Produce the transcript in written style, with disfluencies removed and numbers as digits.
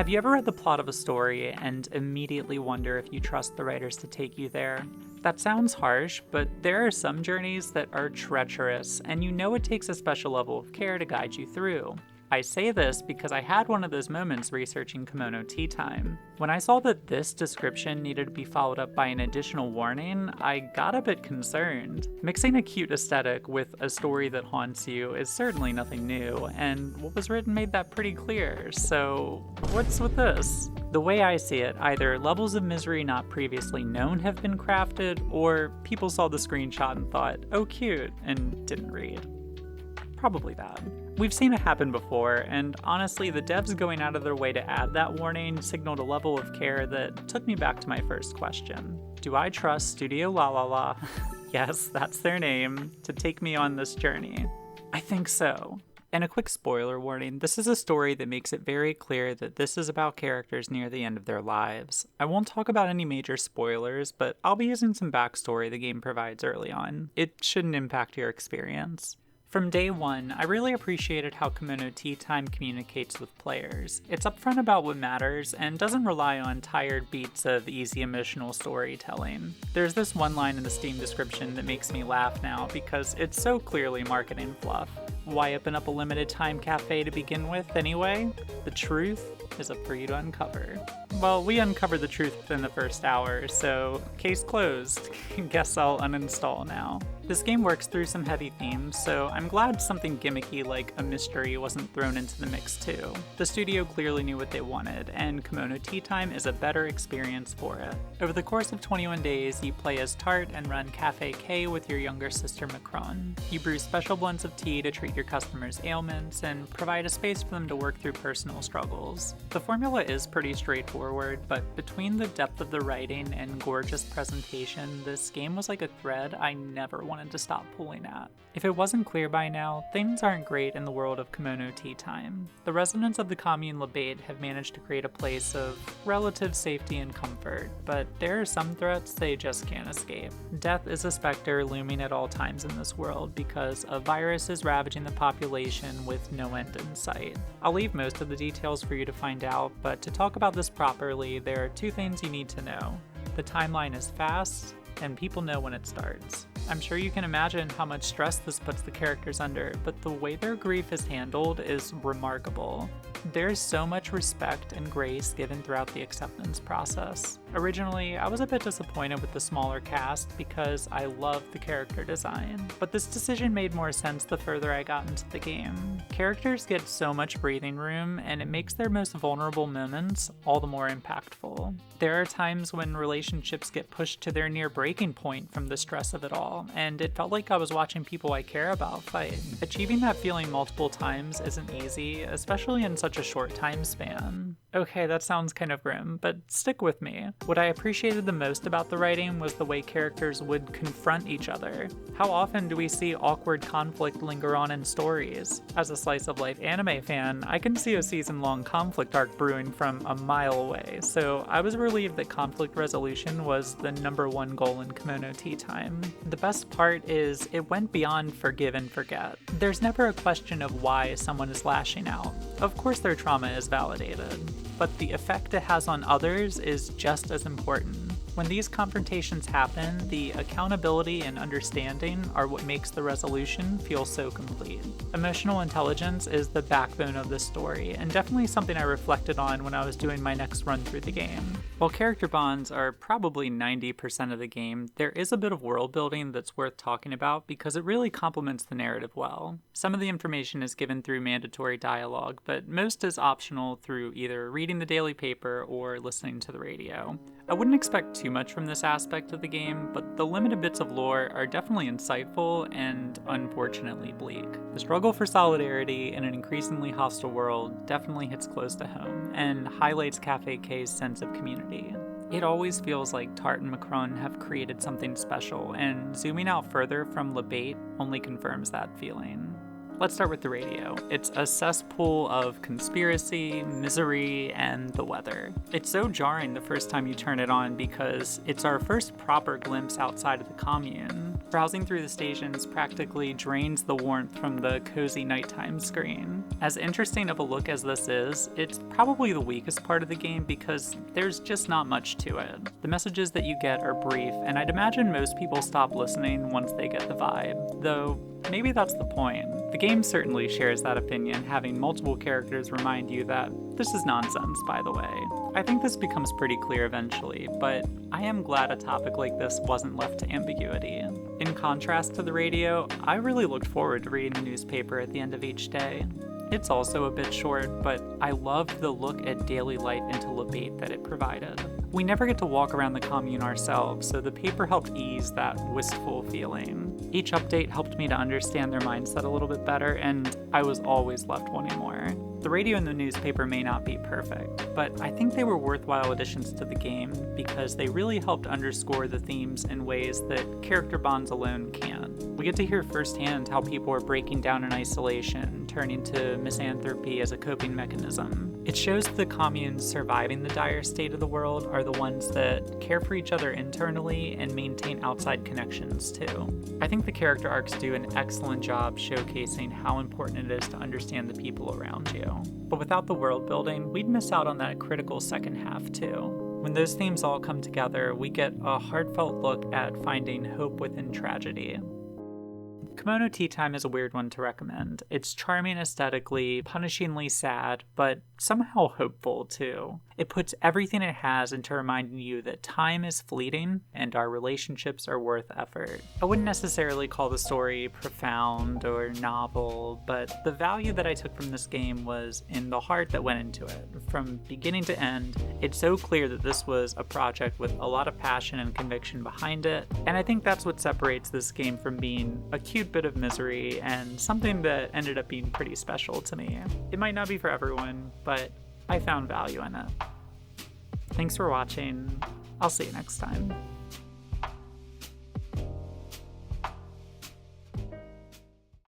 Have you ever read the plot of a story and immediately wonder if you trust the writers to take you there? That sounds harsh, but there are some journeys that are treacherous, and you know it takes a special level of care to guide you through. I say this because I had one of those moments researching Kemono Teatime. When I saw that this description needed to be followed up by an additional warning, I got a bit concerned. Mixing a cute aesthetic with a story that haunts you is certainly nothing new, and what was written made that pretty clear, so what's with this? The way I see it, either levels of misery not previously known have been crafted, or people saw the screenshot and thought, oh cute, and didn't read. Probably that. We've seen it happen before, and honestly, the devs going out of their way to add that warning signaled a level of care that took me back to my first question. Do I trust Studio La La La, yes, that's their name, to take me on this journey? I think so. And a quick spoiler warning, this is a story that makes it very clear that this is about characters near the end of their lives. I won't talk about any major spoilers, but I'll be using some backstory the game provides early on. It shouldn't impact your experience. From day one, I really appreciated how Kemono Teatime communicates with players. It's upfront about what matters, and doesn't rely on tired beats of easy emotional storytelling. There's this one line in the Steam description that makes me laugh now because it's so clearly marketing fluff. Why open up a limited time cafe to begin with, anyway? The truth is up for you to uncover. Well, we uncovered the truth within the first hour, so case closed. Guess I'll uninstall now. This game works through some heavy themes, so I'm glad something gimmicky like a mystery wasn't thrown into the mix too. The studio clearly knew what they wanted, and Kemono Teatime is a better experience for it. Over the course of 21 days, you play as Tart and run Cafe K with your younger sister Macron. You brew special blends of tea to treat your customers' ailments, and provide a space for them to work through personal struggles. The formula is pretty straightforward, but between the depth of the writing and gorgeous presentation, this game was like a thread I never wanted to stop pulling at. If it wasn't clear by now, things aren't great in the world of Kemono Teatime. The residents of the commune Labate have managed to create a place of relative safety and comfort, but there are some threats they just can't escape. Death is a specter looming at all times in this world because a virus is ravaging the population with no end in sight. I'll leave most of the details for you to find out, but to talk about this properly, there are two things you need to know. The timeline is fast, and people know when it starts. I'm sure you can imagine how much stress this puts the characters under, but the way their grief is handled is remarkable. There's so much respect and grace given throughout the acceptance process. Originally, I was a bit disappointed with the smaller cast because I loved the character design, but this decision made more sense the further I got into the game. Characters get so much breathing room, and it makes their most vulnerable moments all the more impactful. There are times when relationships get pushed to their near breaking point from the stress of it all, and it felt like I was watching people I care about fight. Achieving that feeling multiple times isn't easy, especially in such a short time span. Okay, that sounds kind of grim, but stick with me. What I appreciated the most about the writing was the way characters would confront each other. How often do we see awkward conflict linger on in stories? As a slice-of-life anime fan, I can see a season-long conflict arc brewing from a mile away, so I was relieved that conflict resolution was the #1 goal in Kemono Teatime. The best part is it went beyond forgive and forget. There's never a question of why someone is lashing out. Of course their trauma is validated, but the effect it has on others is just as important. When these confrontations happen, the accountability and understanding are what makes the resolution feel so complete. Emotional intelligence is the backbone of this story, and definitely something I reflected on when I was doing my next run through the game. While character bonds are probably 90% of the game, there is a bit of world building that's worth talking about because it really complements the narrative well. Some of the information is given through mandatory dialogue, but most is optional through either reading the daily paper or listening to the radio. I wouldn't expect too much from this aspect of the game, but the limited bits of lore are definitely insightful and unfortunately bleak. The struggle for solidarity in an increasingly hostile world definitely hits close to home and highlights Cafe K's sense of community. It always feels like Tart and Macron have created something special, and zooming out further from Labate only confirms that feeling. Let's start with the radio. It's a cesspool of conspiracy, misery, and the weather. It's so jarring the first time you turn it on because it's our first proper glimpse outside of the commune. Browsing through the stations practically drains the warmth from the cozy nighttime screen. As interesting of a look as this is, it's probably the weakest part of the game because there's just not much to it. The messages that you get are brief, and I'd imagine most people stop listening once they get the vibe, though maybe that's the point. The game certainly shares that opinion, having multiple characters remind you that this is nonsense, by the way. I think this becomes pretty clear eventually, but I am glad a topic like this wasn't left to ambiguity. In contrast to the radio, I really looked forward to reading the newspaper at the end of each day. It's also a bit short, but I loved the look at daily life into Lebate that it provided. We never get to walk around the commune ourselves, so the paper helped ease that wistful feeling. Each update helped me to understand their mindset a little bit better, and I was always left wanting more. The radio and the newspaper may not be perfect, but I think they were worthwhile additions to the game because they really helped underscore the themes in ways that character bonds alone can't. We get to hear firsthand how people are breaking down in isolation, turning to misanthropy as a coping mechanism. It shows the communes surviving the dire state of the world are the ones that care for each other internally and maintain outside connections too. I think the character arcs do an excellent job showcasing how important it is to understand the people around you. But without the world building, we'd miss out on that critical second half too. When those themes all come together, we get a heartfelt look at finding hope within tragedy. Kemono Teatime is a weird one to recommend. It's charming aesthetically, punishingly sad, but somehow hopeful too. It puts everything it has into reminding you that time is fleeting and our relationships are worth effort. I wouldn't necessarily call the story profound or novel, but the value that I took from this game was in the heart that went into it. From beginning to end, it's so clear that this was a project with a lot of passion and conviction behind it, and I think that's what separates this game from being a cute bit of misery and something that ended up being pretty special to me. It might not be for everyone, but I found value in it. Thanks for watching. I'll see you next time.